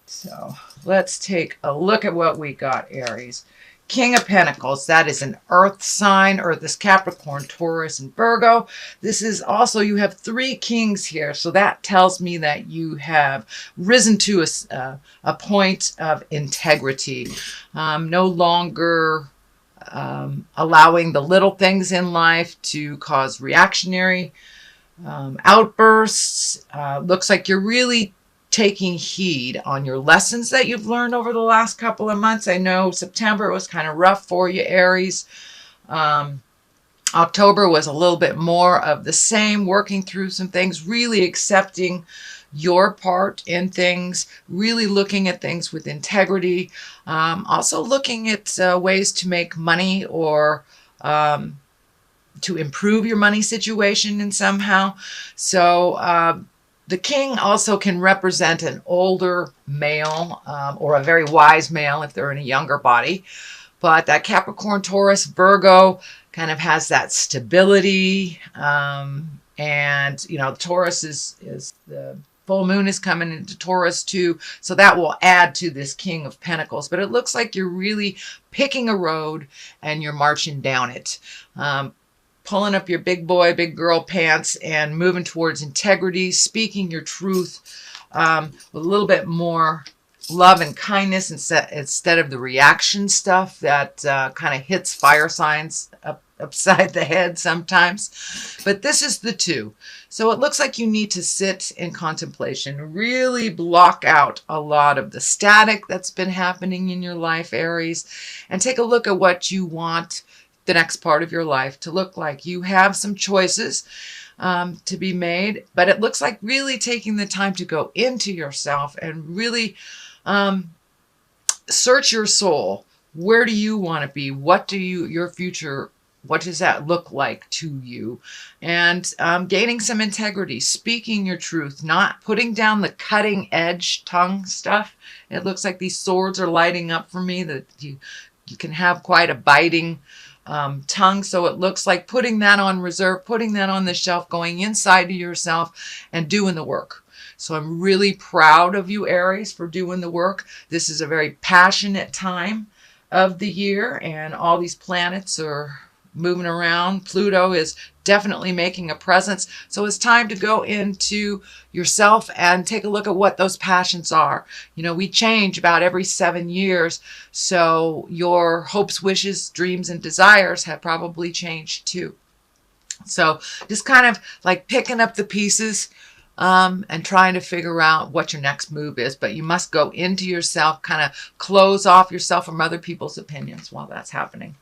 So let's take a look at what we got, Aries. King of Pentacles, that is an earth sign. Earth is Capricorn, Taurus, and Virgo. This is also, you have 3 kings here. So that tells me that you have risen to a point of integrity. No longer allowing the little things in life to cause reactionary outbursts. Looks like you're really taking heed on your lessons that you've learned over the last couple of months. I know September was kind of rough for you, Aries. October was a little bit more of the same, working through some things, really accepting your part in things, really looking at things with integrity, also looking at ways to make money or to improve your money situation in somehow. So the king also can represent an older male or a very wise male if they're in a younger body. But that Capricorn, Taurus, Virgo kind of has that stability. And, you know, Taurus is the full moon is coming into Taurus too. So that will add to this King of Pentacles. But it looks like you're really picking a road and you're marching down it. Pulling up your big boy, big girl pants and moving towards integrity, speaking your truth with a little bit more love and kindness instead of the reaction stuff that kind of hits fire signs upside the head sometimes. But this is the 2. So it looks like you need to sit in contemplation, really block out a lot of the static that's been happening in your life, Aries, and take a look at what you want the next part of your life to look like. You have some choices to be made, but it looks like really taking the time to go into yourself and really search your soul. Where do you want to be? What do your future, what does that look like to you? And gaining some integrity, speaking your truth, not putting down the cutting edge tongue stuff. It looks like these swords are lighting up for me, that you can have quite a biting tongue. So it looks like putting that on reserve, putting that on the shelf, going inside to yourself and doing the work. So I'm really proud of you, Aries, for doing the work. This is a very passionate time of the year, and all these planets are moving around. Pluto is definitely making a presence. So it's time to go into yourself and take a look at what those passions are. You know, we change about every 7 years. So your hopes, wishes, dreams, and desires have probably changed too. So just kind of like picking up the pieces and trying to figure out what your next move is. But you must go into yourself, kind of close off yourself from other people's opinions while that's happening.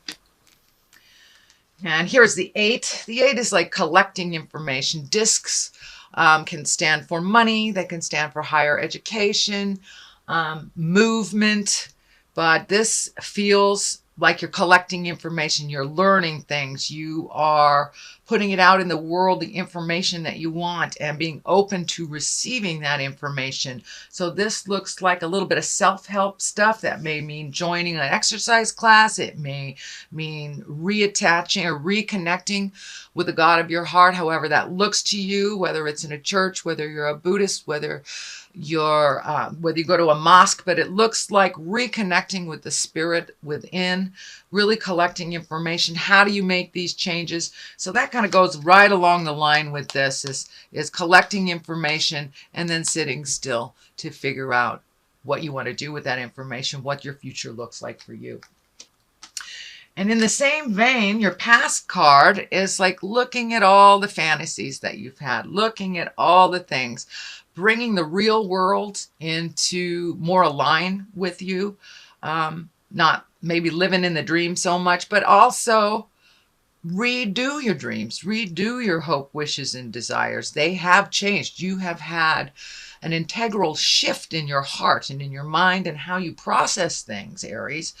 And here's the 8. The 8 is like collecting information. Discs can stand for money. They can stand for higher education, movement. But this feels like you're collecting information. You're learning things. You are putting it out in the world, the information that you want, and being open to receiving that information. So this looks like a little bit of self-help stuff. That may mean joining an exercise class. It may mean reattaching or reconnecting with the God of your heart, however that looks to you, whether it's in a church, whether you're a Buddhist, whether you go to a mosque. But it looks like reconnecting with the spirit within, really collecting information. How do you make these changes? So that kind of goes right along the line with this, is collecting information and then sitting still to figure out what you want to do with that information, what your future looks like for you. And in the same vein, your past card is like looking at all the fantasies that you've had, looking at all the things, bringing the real world into more align with you, not maybe living in the dream so much, but also redo your dreams, redo your hope, wishes, and desires. They have changed. You have had an integral shift in your heart and in your mind and how you process things, Aries.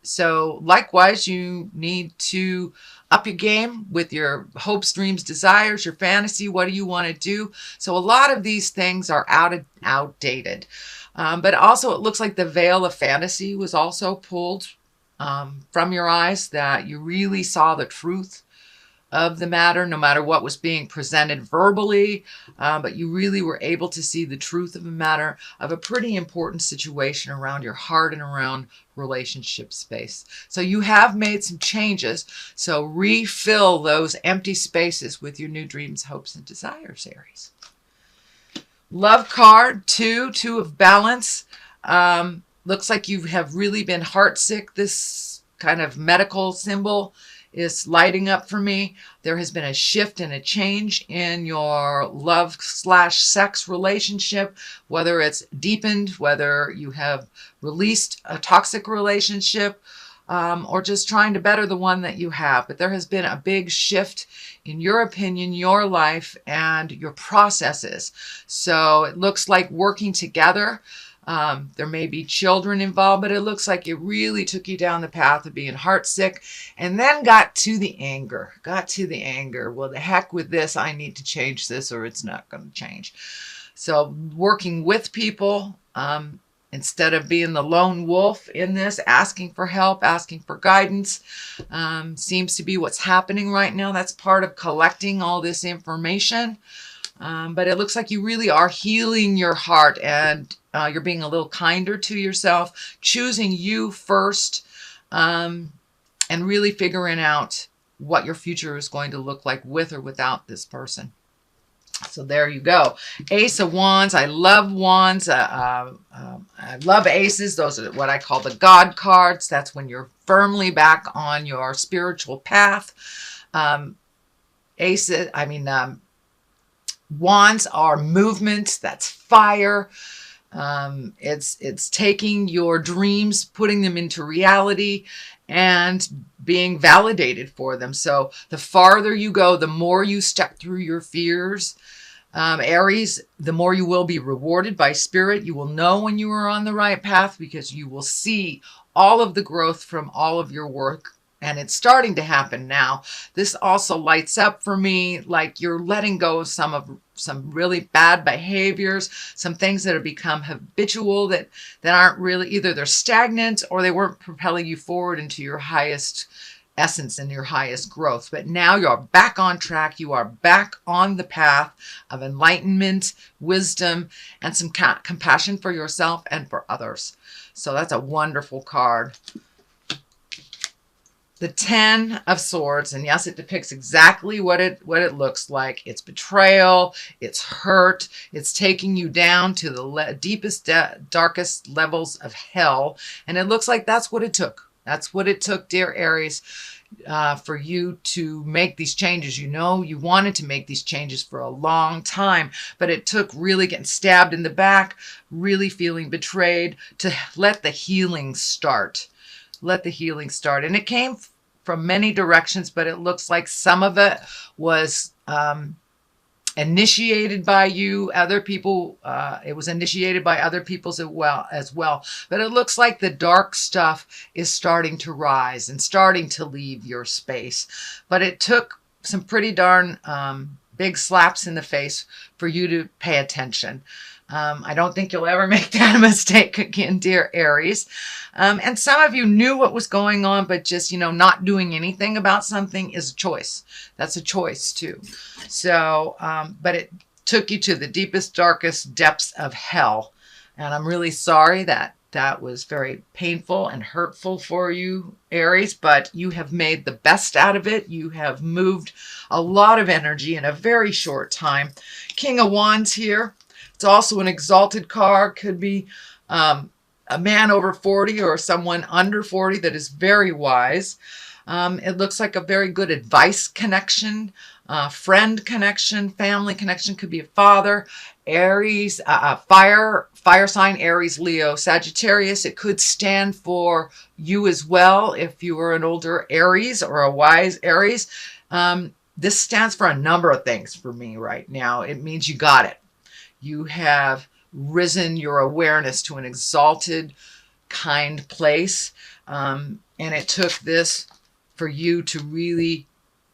So likewise, you need to up your game with your hopes, dreams, desires, your fantasy. What do you want to do? So a lot of these things are outdated. But also it looks like the veil of fantasy was also pulled from your eyes, that you really saw the truth of the matter, no matter what was being presented verbally, but you really were able to see the truth of the matter of a pretty important situation around your heart and around relationship space. So you have made some changes. So refill those empty spaces with your new dreams, hopes, and desires, Aries. Love card, two of balance. Looks like you have really been heartsick. This kind of medical symbol is lighting up for me. There has been a shift and a change in your love/sex relationship, whether it's deepened, whether you have released a toxic relationship, or just trying to better the one that you have. But there has been a big shift in your opinion, your life, and your processes. So it looks like working together. There may be children involved, but it looks like it really took you down the path of being heartsick and then got to the anger. Well, the heck with this. I need to change this or it's not going to change. So working with people, instead of being the lone wolf in this, asking for help, asking for guidance, seems to be what's happening right now. That's part of collecting all this information. But it looks like you really are healing your heart, and you're being a little kinder to yourself, choosing you first, and really figuring out what your future is going to look like with or without this person. So there you go. Ace of Wands. I love wands. I love aces. Those are what I call the God cards. That's when you're firmly back on your spiritual path. Wands are movement. That's fire. It's taking your dreams, putting them into reality, and being validated for them. So the farther you go, the more you step through your fears, Aries, the more you will be rewarded by spirit. You will know when you are on the right path because you will see all of the growth from all of your work. And it's starting to happen now. This also lights up for me like you're letting go of some really bad behaviors, some things that have become habitual that aren't really, either they're stagnant or they weren't propelling you forward into your highest essence and your highest growth. But now you're back on track. You are back on the path of enlightenment, wisdom, and some compassion for yourself and for others. So that's a wonderful card. The 10 of Swords, and yes, it depicts exactly what it looks like. It's betrayal, it's hurt, it's taking you down to the deepest, darkest levels of hell, and it looks like that's what it took. That's what it took, dear Aries, for you to make these changes. You know, you wanted to make these changes for a long time, but it took really getting stabbed in the back, really feeling betrayed to let the healing start. Let the healing start. And it came from many directions, but it looks like some of it was initiated by you, other people. It was initiated by other people as well. But it looks like the dark stuff is starting to rise and starting to leave your space. But it took some pretty darn big slaps in the face for you to pay attention. I don't think you'll ever make that mistake again, dear Aries. And some of you knew what was going on, but just, not doing anything about something is a choice. That's a choice too. So, but it took you to the deepest, darkest depths of hell. And I'm really sorry that was very painful and hurtful for you, Aries, but you have made the best out of it. You have moved a lot of energy in a very short time. King of Wands here. It's also an exalted card. Could be a man over 40 or someone under 40 that is very wise. It looks like a very good advice connection, friend connection, family connection. Could be a father. Aries, fire sign, Aries, Leo, Sagittarius. It could stand for you as well if you were an older Aries or a wise Aries. This stands for a number of things for me right now. It means you got it. You have risen your awareness to an exalted, kind place. And it took this for you to really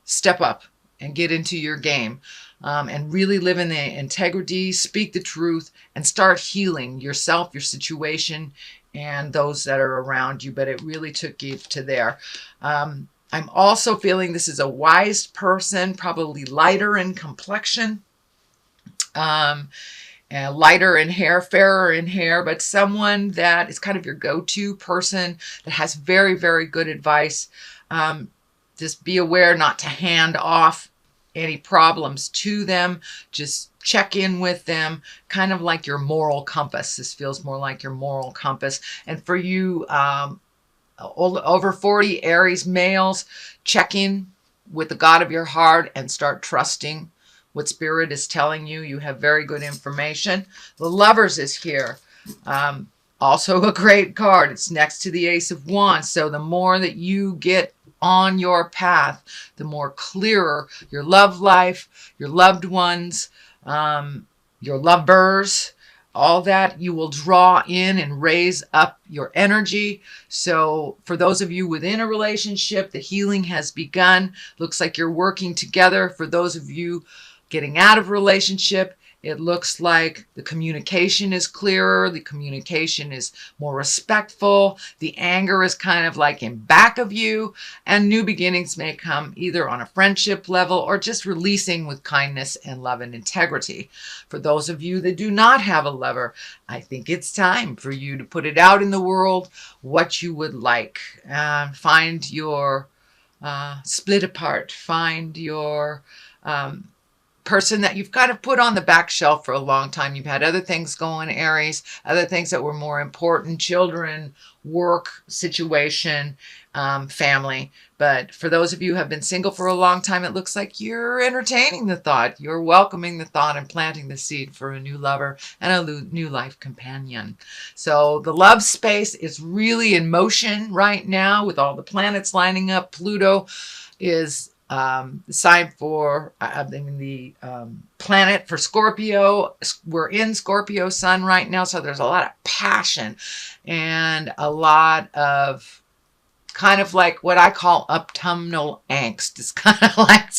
step up and get into your game, and really live in the integrity, speak the truth, and start healing yourself, your situation, and those that are around you. But it really took you to there. I'm also feeling this is a wise person, probably lighter in complexion, lighter in hair, fairer in hair, but someone that is kind of your go-to person that has very, very good advice. Just be aware not to hand off any problems to them. Just check in with them, kind of like your moral compass. This feels more like your moral compass. And for you, over 40 Aries males, check in with the God of your heart and start trusting what Spirit is telling you. You have very good information. The Lovers is here. Also a great card. It's next to the Ace of Wands. So the more that you get on your path, the more clearer your love life, your loved ones, your lovers, all that you will draw in and raise up your energy. So for those of you within a relationship, the healing has begun. Looks like you're working together. For those of you getting out of relationship, it looks like the communication is clearer. The communication is more respectful. The anger is kind of like in back of you, and new beginnings may come either on a friendship level or just releasing with kindness and love and integrity. For those of you that do not have a lover, I think it's time for you to put it out in the world what you would like. Find your split apart. Find your person that you've kind of put on the back shelf for a long time. You've had other things going, Aries, other things that were more important, children, work, situation, family. But for those of you who have been single for a long time, it looks like you're entertaining the thought. You're welcoming the thought and planting the seed for a new lover and a new life companion. So the love space is really in motion right now with all the planets lining up. Pluto is the sign for, the planet for Scorpio. We're in Scorpio sun right now, so there's a lot of passion and a lot of kind of like what I call autumnal angst. It's kind of like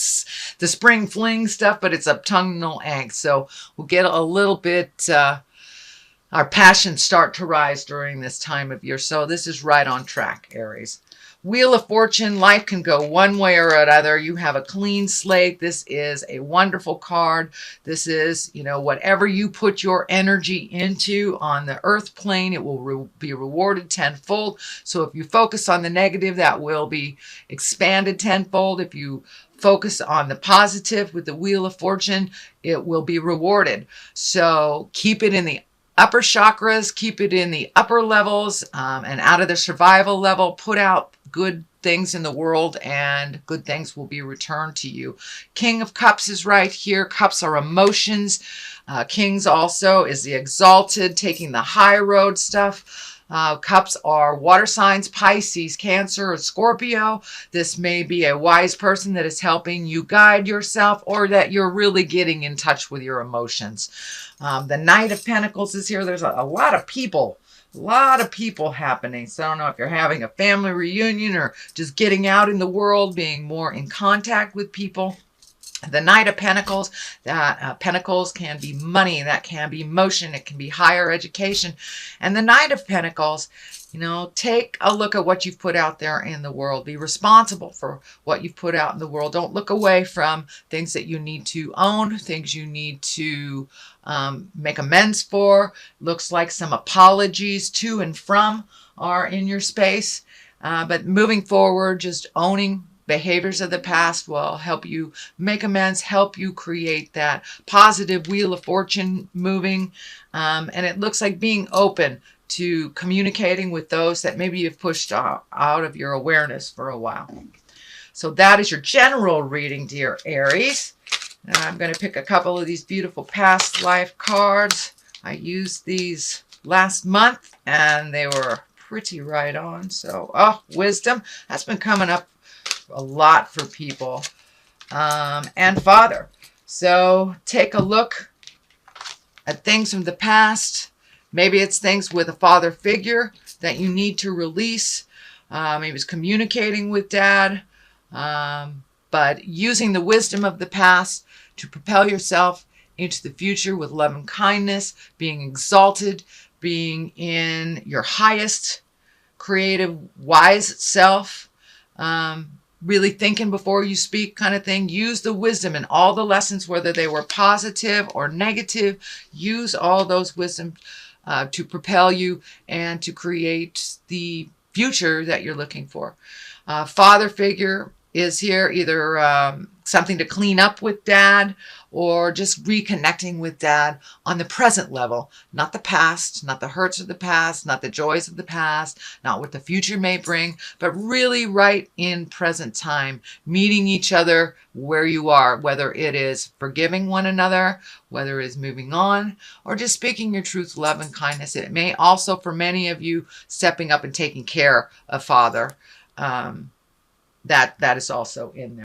the spring fling stuff, but it's autumnal angst. So we'll get a little bit, our passions start to rise during this time of year. So this is right on track, Aries. Wheel of Fortune, life can go one way or another. You have a clean slate. This is a wonderful card. This is, whatever you put your energy into on the earth plane, it will be rewarded tenfold. So if you focus on the negative, that will be expanded tenfold. If you focus on the positive with the Wheel of Fortune, it will be rewarded. So keep it in the upper chakras, keep it in the upper levels, and out of the survival level, put out good things in the world and good things will be returned to you. King of Cups is right here. Cups are emotions. Kings also is the exalted, taking the high road stuff. Cups are water signs, Pisces, Cancer, or Scorpio. This may be a wise person that is helping you guide yourself, or that you're really getting in touch with your emotions. The Knight of Pentacles is here. There's a lot of people. A lot of people happening. So I don't know if you're having a family reunion or just getting out in the world, being more in contact with people. The Knight of Pentacles, Pentacles can be money, that can be motion, it can be higher education. And the Knight of Pentacles, take a look at what you've put out there in the world. Be responsible for what you've put out in the world. Don't look away from things that you need to own, things you need to make amends for. Looks like some apologies to and from are in your space. But moving forward, just owning behaviors of the past will help you make amends, help you create that positive Wheel of Fortune moving. And it looks like being open to communicating with those that maybe you've pushed out of your awareness for a while. So that is your general reading, dear Aries. And I'm going to pick a couple of these beautiful past life cards. I used these last month and they were pretty right on. So, wisdom. That's been coming up a lot for people. And Father. So take a look at things from the past. Maybe it's things with a father figure that you need to release. Maybe it's communicating with Dad. But using the wisdom of the past to propel yourself into the future with love and kindness, being exalted, being in your highest creative, wise self. really thinking before you speak kind of thing. Use the wisdom and all the lessons, whether they were positive or negative. Use all those wisdom to propel you and to create the future that you're looking for. Father figure is here, either something to clean up with dad or just reconnecting with dad on the present level, not the past, not the hurts of the past, not the joys of the past, not what the future may bring, but really right in present time, meeting each other where you are, whether it is forgiving one another, whether it is moving on, or just speaking your truth, love, and kindness. It may also, for many of you, stepping up and taking care of father. That is also in there.